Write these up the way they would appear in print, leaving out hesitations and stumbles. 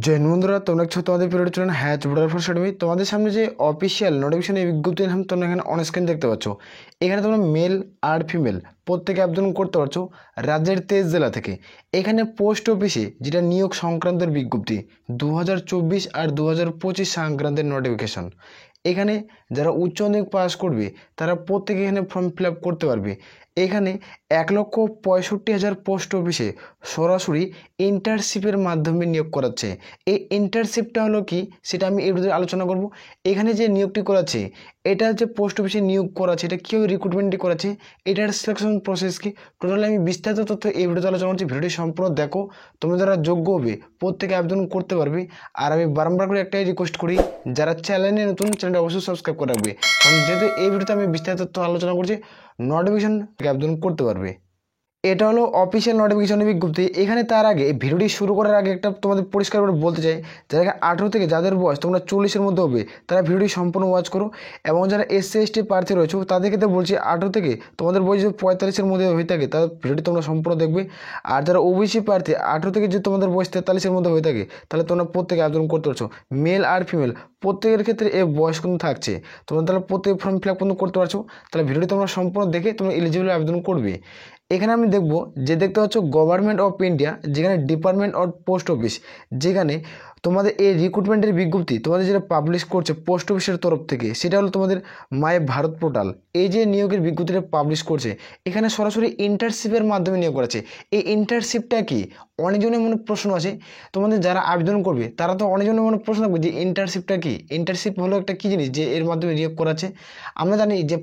জৈন বন্ধুরা তোমরা দেখছো তোমাদের পিরিয়ড চলেন হ্যাঁ চুপড়ার ফর একাডেমি। তোমাদের সামনে যে অফিসিয়াল নোটিফিকেশন এই বিজ্ঞপ্তি তোমরা এখানে অন স্ক্রিন দেখতে পাচ্ছ। এখানে তোমরা মেল আর ফিমেল প্রত্যেকে আবেদন করতে পারছো রাজ্যের 23 জেলা থেকে। এখানে পোস্ট অফিসে যেটা নিয়োগ সংক্রান্তের বিজ্ঞপ্তি 2024 আর 2025 সংক্রান্তের নোটিফিকেশন। এখানে যারা উচ্চ মাধ্যমিক পাস করবে তারা প্রত্যেকে এখানে ফর্ম ফিল আপ করতে পারবে। এখানে 1,65,000 পোস্ট অফিসে সরাসরি ইন্টার্নশিপের মাধ্যমে নিয়োগ করাচ্ছে। এই ইন্টার্নশিপটা হলো কি সেটা আমি এই ভিডিওতে আলোচনা করব। এখানে যে নিয়োগটি করাচ্ছে এটা যে পোস্ট অফিসে নিয়োগ করাচ্ছে এটা কীভাবে রিক্রুটমেন্টটি করাচ্ছে, এটার সিলেকশন প্রসেস কি, টোটালি আমি বিস্তারিত তথ্য এই ভিডিওতে আলোচনা করছি। ভিডিওটি সম্পূর্ণ দেখো, তোমরা যারা যোগ্য হবে প্রত্যেকে আবেদন করতে পারবে। আর আমি বারবার করে একটাই রিকোয়েস্ট করি, যারা চ্যানেলে নতুন চ্যানেলটা অবশ্যই সাবস্ক্রাইব করে রাখবে, কারণ যেহেতু এই ভিডিওতে আমি বিস্তারিত তথ্য আলোচনা করছি নোটিফিকেশন আবেদন করতে পারবে। এটা হলো অফিসিয়াল নোটিফিকেশনের বিজ্ঞপ্তি। এখানে তার আগে ভিডিওটি শুরু করার আগে একটা তোমাদের পরিষ্কার করে বলতে চাই, যারা 18 থেকে যাদের বয়স তোমরা 40-এর মধ্যে হবে তারা ভিডিওটি সম্পূর্ণ ওয়াচ করো। এবং যারা SC ST প্রার্থী রয়েছে তাদের ক্ষেত্রে বলছি 18 থেকে তোমাদের বয়স যদি 45-এর মধ্যে হয়ে থাকে তাহলে ভিডিওটি তোমরা সম্পূর্ণ দেখবে। আর যারা OBC প্রার্থী 18 থেকে যদি তোমাদের বয়স 43-এর মধ্যে হয়ে থাকে তাহলে তোমরা প্রত্যেকে আবেদন করতে পারছো। মেল আর ফিমেল প্রত্যেকের ক্ষেত্রে এই বয়স কিন্তু থাকছে, তোমরা তাহলে প্রত্যেক ফর্ম ফিল আপ কিন্তু করতে পারছো। তাহলে ভিডিওটি তোমরা সম্পূর্ণ দেখে তোমরা এলিজিবল আবেদন করবে। এখানে আমি দেখব যে দেখতে পাচ্ছ গভর্নমেন্ট অফ ইন্ডিয়া, যেখানে ডিপার্টমেন্ট অফ পোস্ট অফিস, যেখানে তোমাদের এই রিক্রুটমেন্টের বিজ্ঞপ্তি তোমাদের যেটা পাবলিশ করছে পোস্ট অফিসের তরফ থেকে সেটা হলো তোমাদের মাই ভারত পোর্টাল। এই যে নিয়োগের বিজ্ঞপ্তিটা পাবলিশ করছে এখানে সরাসরি ইন্টার্নশিপের মাধ্যমে নিয়োগ করেছে। এই ইন্টার্নশিপটা কি, অনেকজনের মনে প্রশ্ন আছে, তোমাদের যারা আবেদন করবে তারা তো অনেকজনের মনে প্রশ্ন করবে যে ইন্টার্নশিপটা কি। ইন্টার্নশিপ হলো একটা কী জিনিস যে এর মাধ্যমে নিয়োগ করাচ্ছে। আমরা জানি যে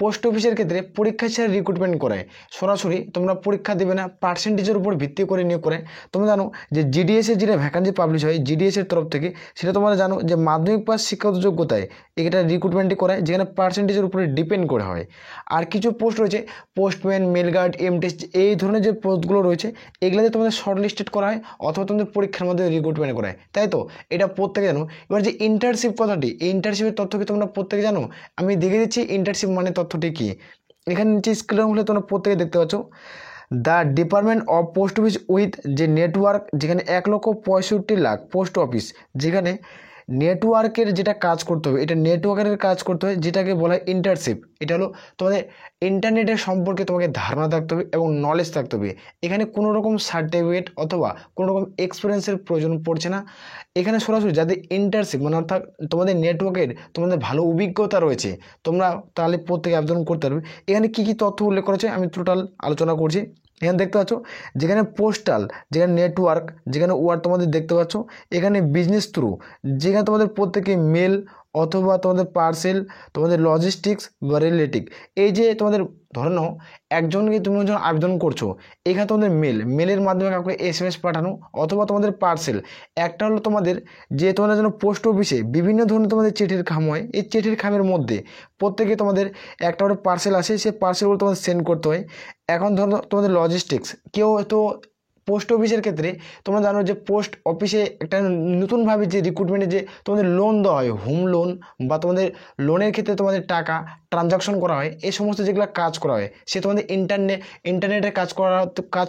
পোস্ট অফিসের ক্ষেত্রে পরীক্ষা ছাড়া রিক্রুটমেন্ট করায়, সরাসরি তোমরা পরীক্ষা দেবে না, পার্সেন্টেজের উপর ভিত্তি করে নিয়োগ করে। তোমরা জানো যে GDS-এর যেটা ভ্যাকান্সি পাবলিশ হয় GDS-এর তরফ থেকে, সেটা তোমরা জানো যে মাধ্যমিক পাস শিক্ষাগত যোগ্যতায় এটা রিক্রুটমেন্টই করায়, যেখানে পার্সেন্টেজের উপরে ডিপেন্ড করে হয়। আর কিছু পোস্ট রয়েছে পোস্টম্যান, মেলগার্ড, এমটেস্ট, এই ধরনের যে পোস্টগুলো রয়েছে এগুলোতে তোমাদের শর্ট লিস্টেড করা হয় অথবা তোমাদের পরীক্ষার মধ্যে রিক্রুটমেন্ট করা হয়, তাই তো? এটা প্রত্যেকে জানো। এবার যে ইন্টার্নশিপ কথাটি, এই ইন্টার্নশিপের তথ্য কি তোমরা প্রত্যেকে জানো? আমি দেখে দিচ্ছি ইন্টার্নশিপ মানে তথ্যটি কী। এখানে নিচে স্ক্রিন হলে তোমরা প্রত্যেকে দেখতে পাচ্ছ the department of post office with যে নেটওয়ার্ক, যেখানে 1,65,00,000 পোস্ট অফিস, যেখানে নেটওয়ার্কের যেটা কাজ করতে হবে, এটা নেটওয়ার্কের কাজ করতে হয়, যেটাকে বলা হয় ইন্টার্নশিপ। এটা হলো তোমাদের ইন্টারনেটের সম্পর্কে তোমাকে ধারণা থাকতে হবে এবং নলেজ থাকতে হবে। এখানে কোনো রকম সার্টিফিকেট অথবা কোনো রকম এক্সপিরিয়েন্সের প্রয়োজন পড়ছে না। এখানে সরাসরি যাদের ইন্টার্নশিপ মানে অর্থাৎ তোমাদের নেটওয়ার্কের তোমাদের ভালো অভিজ্ঞতা রয়েছে তোমরা তাহলে প্রত্যেকে আবেদন করতে পারবে। এখানে কী কী তথ্য উল্লেখ করেছে আমি টোটাল আলোচনা করছি। এখানে দেখতে পাচ্ছ যেখানে পোস্টাল, যেখানে নেটওয়ার্ক, যেখানে ওয়ার্ড তোমাদের দেখতে পাচ্ছ, এখানে বিজনেস থ্রু, যেখানে তোমাদের প্রত্যেকে মেল অথবা তোমাদের পার্সেল, তোমাদের লজিস্টিক্স বা রিলেটিভ। এই যে তোমাদের ধরে নাও একজনকে তুমি যখন আবেদন করছো, এখানে তোমাদের মেলের মাধ্যমে কাউকে SMS পাঠানো অথবা তোমাদের পার্সেল। একটা হলো তোমাদের যে তোমাদের জন্য পোস্ট অফিসে বিভিন্ন ধরনের তোমাদের চিঠির খাম হয়, এই চিঠির খামের মধ্যে প্রত্যেকে তোমাদের একটা করে পার্সেল আসে, সেই পার্সেলগুলো তোমাদের সেন্ড করতে হয়। এখন ধরো তোমাদের লজিস্টিক্স, কেউ হয়তো পোস্ট অফিসের ক্ষেত্রে তোমরা জানো যে পোস্ট অফিসে একটা নতুনভাবে যে রিক্রুটমেন্টে যে তোমাদের লোন দেওয়া হয়, হোম লোন বা তোমাদের লোনের ক্ষেত্রে তোমাদের টাকা ট্রানজাকশন করা হয়, এই সমস্ত যেগুলো কাজ করা হয় সে তোমাদের ইন্টারনেটের কাজ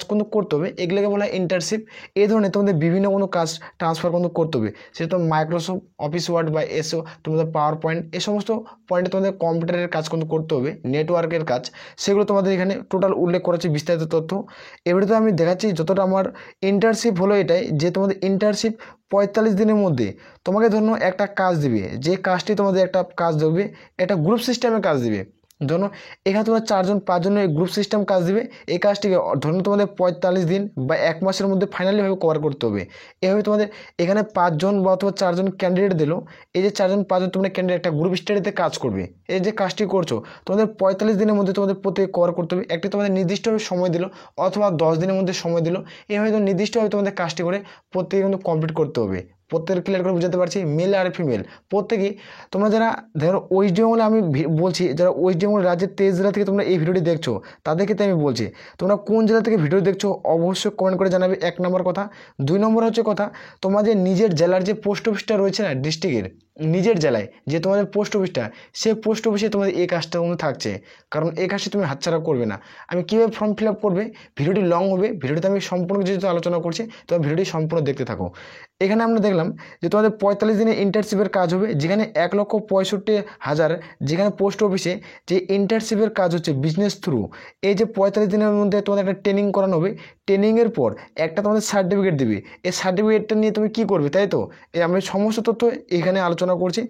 কিন্তু করতে হবে, এগুলোকে বলা হয় ইন্টার্নশিপ। এই ধরনের তোমাদের বিভিন্ন কোনো কাজ ট্রান্সফার কিন্তু করতে হবে, সে তো মাইক্রোসফট অফিস ওয়ার্ড বা এসও, তোমাদের পাওয়ার পয়েন্ট, এই সমস্ত পয়েন্টে তোমাদের কম্পিউটারের কাজ কিন্তু করতে হবে, নেটওয়ার্কের কাজ, সেগুলো তোমাদের এখানে টোটাল উল্লেখ করেছে বিস্তারিত তথ্য। এবারে তো আমি দেখাচ্ছি যতটা আমার ইন্টার্নশিপ হলো এটাই, যে তোমাদের ইন্টার্নশিপ 45 দিনের মধ্যে তোমাকে ধরুন একটা কাজ দিবে, যে কাজটি তোমাদের একটা কাজ দেবে, একটা গ্রুপ সিস্টেমে কাজ দিবে। ধরুন এখানে তোমরা 4-5 জনের গ্রুপ সিস্টেম কাজ দিবে, এই কাজটিকে ধরুন তোমাদের 45 দিন বা 1 মাসের মধ্যে ফাইনালিভাবে কভার করতে হবে। এভাবে তোমাদের এখানে 5 জন বা অথবা 4 জন ক্যান্ডিডেট দিল, এই যে 4-5 জন তোমরা ক্যান্ডিডেট একটা গ্রুপ স্টাডিতে কাজ করবে। এই যে কাজটি করছো তোমাদের 45 দিনের মধ্যে তোমাদের প্রত্যেকে কভার করতে হবে। একটি তোমাদের নির্দিষ্টভাবে সময় দিল অথবা 10 দিনের মধ্যে সময় দিল, এইভাবে তো নির্দিষ্টভাবে তোমাদের কাজটি করে প্রত্যেকে কিন্তু কমপ্লিট করতে হবে। প্রত্যেকে ক্লিয়ার করে বুঝাতে পারছি, মেল আর ফিমেল প্রত্যেকেই। তোমরা যারা ধরো ওয়েস্ট বেঙ্গলে, আমি বলছি যারা ওয়েস্ট বেঙ্গল রাজ্যের 23 জেলা থেকে তোমরা এই ভিডিওটি দেখছো তাদের ক্ষেত্রে আমি বলছি তোমরা কোন জেলা থেকে ভিডিও দেখছো অবশ্যই কমেন্ট করে জানাবে, 1 নম্বর কথা। 2 নম্বর হচ্ছে কথা, তোমাদের নিজের জেলার যে পোস্ট অফিসটা রয়েছে না, ডিস্ট্রিক্টের নিজের জেলায় যে তোমাদের পোস্ট অফিসটা, সেই পোস্ট অফিসে তোমাদের এই কাজটা কিন্তু থাকছে, কারণ এই কাজটি তুমি হাতছাড়া করবে না। আমি কীভাবে ফর্ম ফিল আপ করবে, ভিডিওটি লং হবে, ভিডিওতে আমি সম্পূর্ণ যেহেতু আলোচনা করছি, তোমার ভিডিওটি সম্পূর্ণ দেখতে থাকো। এখানে আমরা দেখলাম যে তোমাদের 45 দিনে ইন্টার্নশিপের কাজ হবে, যেখানে 1,65,000 যেখানে পোস্ট অফিসে যে ইন্টার্নশিপের কাজ হচ্ছে বিজনেস থ্রু। এই যে 45 দিনের মধ্যে তোমাদের একটা ট্রেনিং করানো হবে, ট্রেনিংয়ের পর একটা তোমাদের সার্টিফিকেট দেবে। এই সার্টিফিকেটটা নিয়ে তুমি কী করবে, তাই তো? আমি সমস্ত তথ্য এখানে আলোচনা করছি।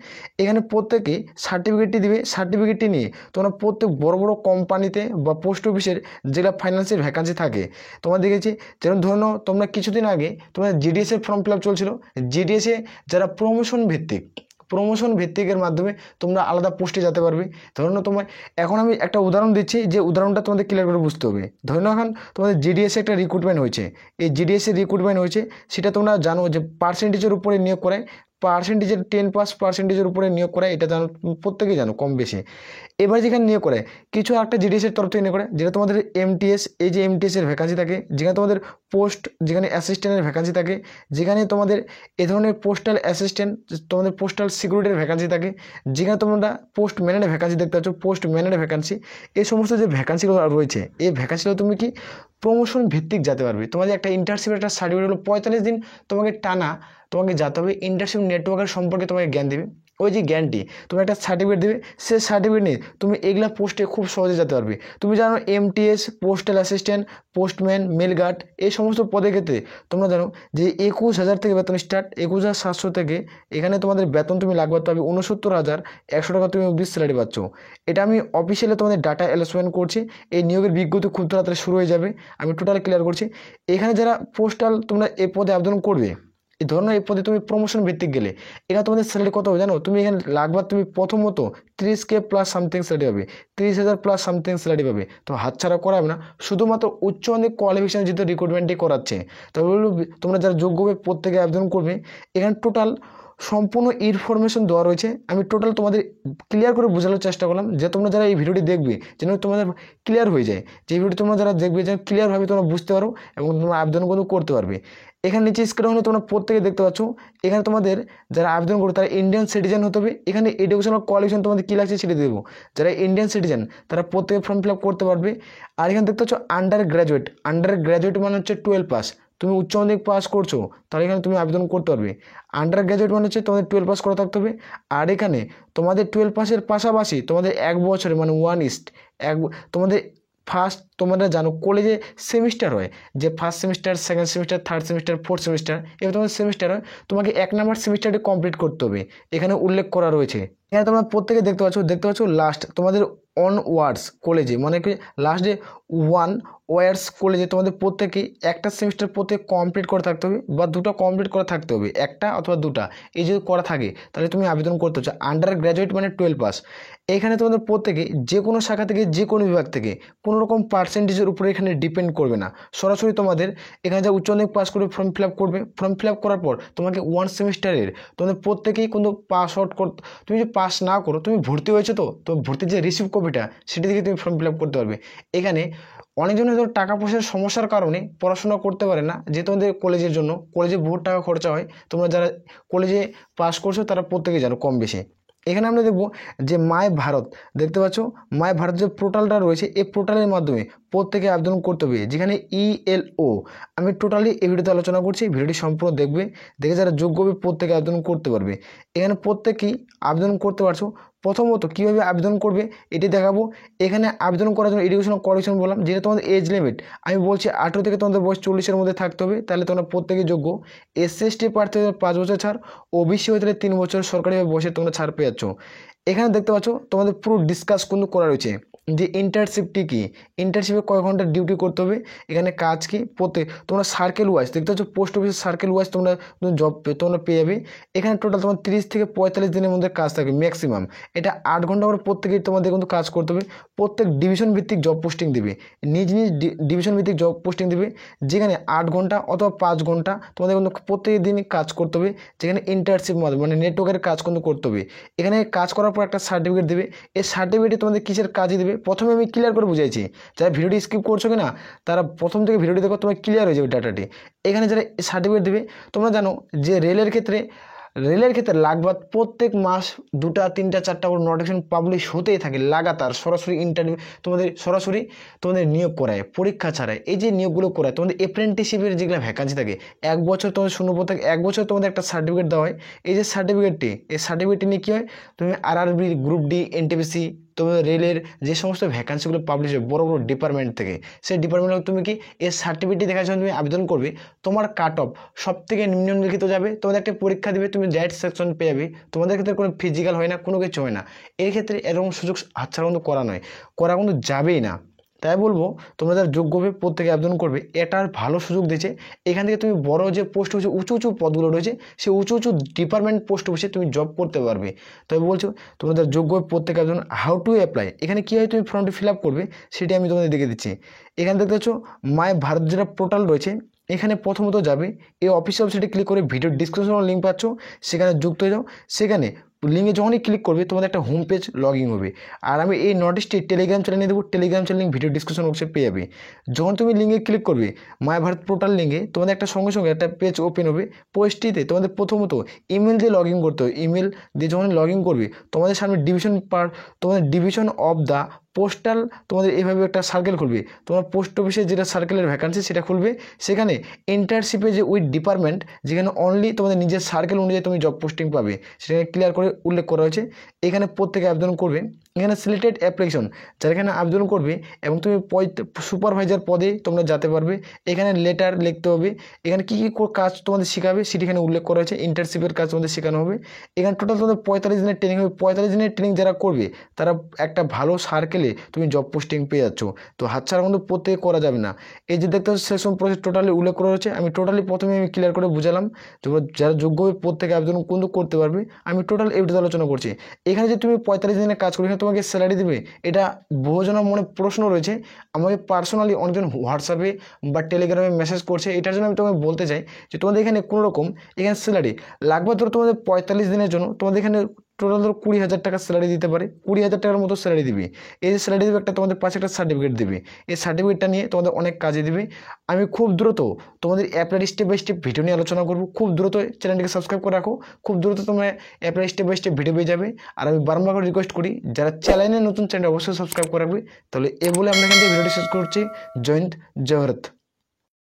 এখানে প্রত্যেকে সার্টিফিকেটটি দিবে, সার্টিফিকেটটি নিয়ে তোমরা প্রত্যেক বড় বড় কোম্পানিতে বা পোস্ট অফিসের যেটা ফাইন্যান্সের ভ্যাকান্সি থাকে তোমরা দেখেছি, যেমন ধরে নাও তোমরা কিছুদিন আগে তোমাদের জিডিএসের ফর্ম ফিল আপ চলছিল, জিডিএসে যারা প্রমোশন ভিত্তিকের মাধ্যমে তোমরা আলাদা পোস্টে যেতে পারবে। ধরে নাও তোমার, এখন আমি একটা উদাহরণ দিচ্ছি, যে উদাহরণটা তোমাদের ক্লিয়ার করে বুঝতে হবে। ধরে নাও এখন তোমাদের জিডিএসে একটা রিক্রুটমেন্ট হয়েছে, এই জিডিএসের রিক্রুটমেন্ট হয়েছে, সেটা তোমরা জানো যে পার্সেন্টেজের উপরে নিয়োগ করায়, পার্সেন্টেজের 10% উপরে নিয়োগ করায়, এটা জানো, প্রত্যেকেই জানো কম বেশি। এবার যেখানে নিয়োগ করে কিছু একটা জিডিএসের তরফ থেকে নিয়োগ করে, যেটা তোমাদের এমটিএস, এই যে এমটিএসের ভ্যাকান্সি থাকে, যেখানে তোমাদের পোস্ট, যেখানে অ্যাসিস্ট্যান্টের ভ্যাকান্সি থাকে, যেখানে তোমাদের এ ধরনের পোস্টাল অ্যাসিস্ট্যান্ট, তোমাদের পোস্টাল সিকিউরিটির ভ্যাকান্সি থাকে, যেখানে তোমরা পোস্ট ম্যানের ভ্যাকান্সি দেখতে পাচ্ছ, পোস্ট ম্যানের ভ্যাকান্সি। এই সমস্ত যে ভ্যাকান্সিগুলো রয়েছে, এই ভ্যাকান্সিগুলো তুমি কি প্রমোশন ভিত্তিক যেতে পারবে। তোমাদের একটা ইন্টার্নশিপের একটা সার্টিফিকেট হলো 45 দিন তোমাকে টানা তোমাকে যেতে হবে, ইন্টার্নশিপ নেটওয়ার্কের সম্পর্কে তোমাকে জ্ঞান দেবে। ওই যে জ্ঞানটি তুমি একটা সার্টিফিকেট দেবে, সে সার্টিফিকেট নিয়ে তুমি এগুলা পোস্টে খুব সহজে যেতে পারবে। তুমি জানো MTS, postal assistant, postman, mail guard, এই সমস্ত পদের ক্ষেত্রে তোমরা জানো যে 21,000 থেকে বেতন স্টার্ট, 21,700 থেকে এখানে তোমাদের বেতন তুমি লাগবে পাবে 69,100 টাকা, তুমি অবধি স্যালারি পাচ্ছ। এটা আমি অফিসিয়ালি তোমাদের ডাটা অ্যালাউন্সমেন্ট করছি। এই নিয়োগের বিজ্ঞপ্তি খুব তাড়াতাড়ি শুরু হয়ে যাবে, আমি টোটাল ক্লিয়ার করছি। এখানে যারা পোস্টাল তোমরা এই পদে আবেদন করবে, এই ধরনের এই পদে তুমি প্রমোশন ভিত্তিক গেলে এখানে তোমাদের স্যালারি কত হবে জানো? তুমি এখানে লাগবে, তুমি প্রথমত 30K প্লাস সামথিং স্যালারি পাবে, 30,000 প্লাস সামথিং স্যালারি পাবে। তো হাতছাড়া করাবে না, শুধুমাত্র উচ্চ মাধ্যমিক কোয়ালিফিকেশন যেহেতু রিক্রুটমেন্টই করাচ্ছে, তবে তোমরা যারা যোগ্য হবে প্রত্যেকে আবেদন করবে। এখানে টোটাল সম্পূর্ণ ইনফরমেশন দেওয়া রয়েছে, আমি টোটাল তোমাদের ক্লিয়ার করে বোঝানোর চেষ্টা করলাম, যে তোমরা যারা এই ভিডিওটি দেখবে যেন তোমাদের ক্লিয়ার হয়ে যায়, যে ভিডিও তোমরা যারা দেখবে যেন ক্লিয়ারভাবে তোমরা বুঝতে পারো এবং তোমরা আবেদন কিন্তু করতে পারবে। এখানে নিচে স্ক্রিনে তোমরা প্রত্যেকে দেখতে পাচ্ছ, এখানে তোমাদের যারা আবেদন করবে তারা ইন্ডিয়ান সিটিজেন হতে হবে। এখানে এডুকেশনাল কোয়ালিফিকেশন তোমাদের কী লাগছে সেটা দেবো। যারা ইন্ডিয়ান সিটিজেন তারা প্রত্যেকে ফর্ম ফিল আপ করতে পারবে। আর এখানে দেখতে পাচ্ছ আন্ডার গ্র্যাজুয়েট মানে হচ্ছে 12 পাস, তুমি উচ্চ মাধ্যমিক পাস করছো তাহলে এখানে তুমি আবেদন করতে পারবে। আন্ডার গ্র্যাজুয়েট মানে হচ্ছে তোমাদের 12 পাস করা থাকতে হবে। আর এখানে তোমাদের 12 পাসের পাশাপাশি তোমাদের 1 বছরে মানে 1 তোমাদের ফার্স্ট, তোমরা জানো কলেজে সেমিস্টার হয়, যে first semester, second semester, third semester, fourth semester, এবার তোমাদের সেমিস্টার হয়, তোমাকে 1 নম্বর সেমিস্টারটি কমপ্লিট করতে হবে, এখানে উল্লেখ করা রয়েছে। এখানে তোমরা প্রত্যেকে দেখতে পাচ্ছ লাস্ট তোমাদের অনওয়ার্ডস কলেজে, মানে কি লাস্ট ডে 1 ওয়ার্স কলেজে তোমাদের প্রত্যেকে একটা সেমিস্টার প্রত্যেক কমপ্লিট করে থাকতে হবে, বা 2টা কমপ্লিট করা থাকতে হবে, একটা অথবা 2টা, এই যদি করা থাকে তাহলে তুমি আবেদন করতে হচ্ছে। আন্ডার গ্র্যাজুয়েট মানে 12 পাস। এখানে তোমাদের প্রত্যেকে যে কোনো শাখা থেকে, যে কোনো বিভাগ থেকে কোনো রকম পার্সেন্টেজের উপরে এখানে ডিপেন্ড করবে না, সরাসরি তোমাদের এখানে যা উচ্চ মাধ্যমিক পাস করে ফর্ম ফিল আপ করবে, ফর্ম ফিল আপ করার পর তোমাকে 1 সেমিস্টারের তোমাদের প্রত্যেকেই কিন্তু পাস আউট করতে, তুমি যদি পাস না করো, তুমি ভর্তি হয়েছো তো ভর্তির যে রিসিভ কপিটা সেটা থেকে তুমি ফর্ম ফিল আপ করতে পারবে। এখানে অনেকজন হয়তো টাকা পয়সার সমস্যার কারণে পড়াশোনা করতে পারে না, যে তোমাদের কলেজের জন্য কলেজে বহুত টাকা খরচা হয়, তোমরা যারা কলেজে পাস করছো তারা প্রত্যেকে জানো কম বেশি। এখানে আমরা দেখব যে মাই ভারত, দেখতে পাচ্ছ মাই ভারত যে পোর্টালটা রয়েছে, এই পোর্টালের মাধ্যমে প্রত্যেকে আবেদন করতে হবে, যেখানে ELO আমি টোটালি এই ভিডিওতে আলোচনা করছি, ভিডিওটি সম্পূর্ণ দেখে যারা যোগ্য হবে প্রত্যেকে আবেদন করতে পারবে। এখানে প্রত্যেকেই আবেদন করতে পারছো। প্রথমত কীভাবে আবেদন করবে এটি দেখাবো। এখানে আবেদন করার জন্য এডুকেশনাল কোয়ালিফিকেশন বললাম, যেটা তোমাদের এজ লিমিট আমি বলছি 18 থেকে তোমাদের বয়স 40-এর মধ্যে থাকতে হবে, তাহলে তোমরা প্রত্যেকেই যোগ্য। SC/ST প্রার্থী 5 বছর ছাড়, OBC হয়ে তাহলে 3 বছর সরকারিভাবে বসে তোমরা ছাড় পেয়ে যাচ্ছ। এখানে দেখতে পাচ্ছ তোমাদের পুরো ডিসকাস কিন্তু করা রয়েছে, যে ইন্টার্নশিপটি কী, ইন্টার্নশিপে কয় ঘন্টা ডিউটি করতে হবে, এখানে কাজ কী, তোমরা সার্কেল ওয়াইজ দেখতে পাচ্ছ, পোস্ট অফিসের সার্কেল ওয়াইজ তোমরা জব তোমরা পেয়ে যাবে। এখানে টোটাল তোমার 30 থেকে 45 দিনের মধ্যে কাজ থাকবে ম্যাক্সিমাম, এটা 8 ঘন্টা করে প্রত্যেকেই তোমাদের কিন্তু কাজ করতে হবে। প্রত্যেক ডিভিশন ভিত্তিক জব পোস্টিং দেবে, নিজ ডিভিশন ভিত্তিক জব পোস্টিং দেবে, যেখানে 8 ঘন্টা অথবা 5 ঘন্টা তোমাদের কিন্তু প্রত্যেক দিনই কাজ করতে হবে, যেখানে ইন্টার্নশিপ মানে নেটওয়ার্কের কাজ কিন্তু করতে হবে। এখানে কাজ করার পর একটা সার্টিফিকেট দেবে, এই সার্টিফিকেটে তোমাদের কিসের কাজে দেবে প্রথমে আমি ক্লিয়ার করে বুঝাইছি, যারা ভিডিওটি স্কিপ করছো কি না তারা প্রথম থেকে ভিডিওটি দেখো, তোমার ক্লিয়ার হয়ে যাবে ডাটাটি। এখানে যারা সার্টিফিকেট দেবে, তোমরা জানো যে রেলের ক্ষেত্রে রেলের ক্ষেত্রে লাগবাদ প্রত্যেক মাস 2টা 3টা 4টা করে নোটিফিকেশন পাবলিশ হতেই থাকে লাগাতার, সরাসরি ইন্টারভিউ তোমাদের সরাসরি তোমাদের নিয়োগ করায়, পরীক্ষা ছাড়ায়। এই যে নিয়োগগুলো করায় তোমাদের অ্যাপ্রেন্টিসশিপের যেগুলো ভ্যাকান্সি থাকে, 1 বছর তোমাদের শূন্যপদ থাকে, 1 বছর তোমাদের একটা সার্টিফিকেট দেওয়া হয়। এই যে সার্টিফিকেটটি, এই সার্টিফিকেটটি নিয়ে কী হয়, তুমি আরআরবি, গ্রুপ ডি, এনটিপিসি, তোমাদের রেলের যে সমস্ত ভ্যাকান্সিগুলো পাবলিশ হয় বড় বড় ডিপার্টমেন্ট থেকে, সেই ডিপার্টমেন্টে তুমি কি এই সার্টিফিকেটটি দেখার জন্য তুমি আবেদন করবে, তোমার কাট অফ সব থেকে নিম্নলিখিত যাবে, তোমাদের একটা পরীক্ষা দেবে, তুমি ডাইরেক্ট সিলেকশন পেয়ে যাবে। তোমাদের ক্ষেত্রে কোনো ফিজিক্যাল হয় না, কোনো কিছু হয় না। এর ক্ষেত্রে এরকম সুযোগ হাতছাড়া কিন্তু করা নয়, করা কিন্তু যাবেই না। তাই বলবো তোমরা যারা যোগ্য হবে প্রত্যেকে আবেদন করবে, এটার ভালো সুযোগ দিয়েছে। এখান থেকে তুমি বড় যে পোস্ট হচ্ছে, উঁচু উঁচু পদগুলো রয়েছে, সেই উঁচু উঁচু ডিপার্টমেন্ট পোস্ট বসে তুমি জব করতে পারবে। তবে বলছো তোমরা যারা যোগ্য হবে প্রত্যেকে আবেদন। হাউ টু অ্যাপ্লাই, এখানে কী হয় তুমি ফর্মটি ফিল আপ করবে সেটি আমি তোমাদের দেখে দিচ্ছি। এখানে দেখতে পাচ্ছ মাই ভারত যেটা পোর্টাল রয়েছে, এখানে প্রথমত যাবে, এই অফিসিয়াল ওয়েবসাইটে ক্লিক করে ভিডিও ডিসক্রিপশনের লিঙ্ক পাচ্ছ, সেখানে যুক্ত হয়ে যাও। সেখানে লিঙ্কে যখনই ক্লিক করবে তোমাদের একটা হোম পেজ লগ ইন হবে। আর আমি এই নোটিশটি টেলিগ্রাম চ্যানেলে দেবো, Telegram channel link video description বক্সে পেয়ে যাবে। যখন তুমি লিঙ্কে ক্লিক করবে মাই ভারত পোর্টাল লিঙ্কে, তোমাদের একটা সঙ্গে সঙ্গে একটা পেজ ওপেন হবে। পেজটিতে তোমাদের প্রথমত ইমেল দিয়ে লগ ইন করতে হবে। ইমেল দিয়ে যখন লগ ইন করবে তোমাদের সামনে তোমাদের ডিভিশন অফ দ্য পোস্টাল তোমাদের এইভাবে একটা সার্কেল খুলবে। তোমার পোস্ট অফিসের যেটা সার্কেলের ভ্যাকান্সি সেটা খুলবে। সেখানে ইন্টার্নশিপে যে উইথ ডিপার্টমেন্ট, যেখানে অনলি তোমাদের নিজের সার্কেল অনুযায়ী তুমি জব পোস্টিং পাবে, সেখানে ক্লিয়ার করে উল্লেখ করা হয়েছে। এখানে প্রত্যেকে আবেদন করবে। এখানে সিলেক্টেড অ্যাপ্লিকেশন, যারা এখানে আবেদন করবে এবং তুমি সুপারভাইজার পদে তোমরা যেতে পারবে। এখানে লেটার লিখতে হবে। এখানে কী কী কাজ তোমাদের শেখাবে সেটি এখানে উল্লেখ করা হয়েছে। ইন্টার্নশিপের কাজ তোমাদের শেখানো হবে। এখানে টোটাল তোমাদের 45 দিনের ট্রেনিং হবে। 45 দিনের ট্রেনিং যারা করবে তারা একটা ভালো সার্কেলে তুমি জব পোস্টিং পেয়ে যাচ্ছ। তো হাতছাড়া কিন্তু প্রত্যেকে করা যাবে না। এই যে দেখতে পাচ্ছ সেশন প্রসেস টোটালি উল্লেখ করা হয়েছে। আমি টোটালি প্রথমে আমি ক্লিয়ার করে বুঝালাম, তোমরা যারা যোগ্য হবে প্রত্যেকে আবেদন কিন্তু করতে পারবে। আমি টোটাল এভিডেন্স আলোচনা করছি। এখানে যে তুমি 45 দিনের কাজ করবে, এখানে তোমাকে স্যালারি দেবে, এটা বহুজনের মনে প্রশ্ন রয়েছে। আমাকে পার্সোনালি অনেকজন হোয়াটসঅ্যাপে বা টেলিগ্রামে মেসেজ করছে। এটার জন্য আমি তোমাকে বলতে চাই যে তোমাদের এখানে কোনো রকম এখানে স্যালারি লাগবে, ধরো তোমাদের 45 দিনের জন্য তোমাদের এখানে টোটাল ধরো 20,000 টাকা স্যালারি দিতে পারে। 20,000 টাকার মতো স্যালারি দিবে। এই যে স্যালারি দেবে, একটা তোমাদের পাশে একটা সার্টিফিকেট দেবে। এই সার্টিফিকেটটা নিয়ে তোমাদের অনেক কাজে দেবে। আমি খুব দ্রুত তোমাদের apply step by step video নিয়ে আলোচনা করবো। খুব দ্রুত চ্যানেলটিকে সাবস্ক্রাইব করে রাখো। খুব দ্রুত তোমরা apply step by step video পেয়ে যাবে। আর আমি বারবার করে রিকোয়েস্ট করি, যারা চ্যানেলে নতুন চ্যানেল অবশ্যই সাবস্ক্রাইব করে রাখবে। তাহলে এ বলে আমরা এখান থেকে ভিডিওটি শেষ করছি। জয় হিন্দ, জয় ভারত।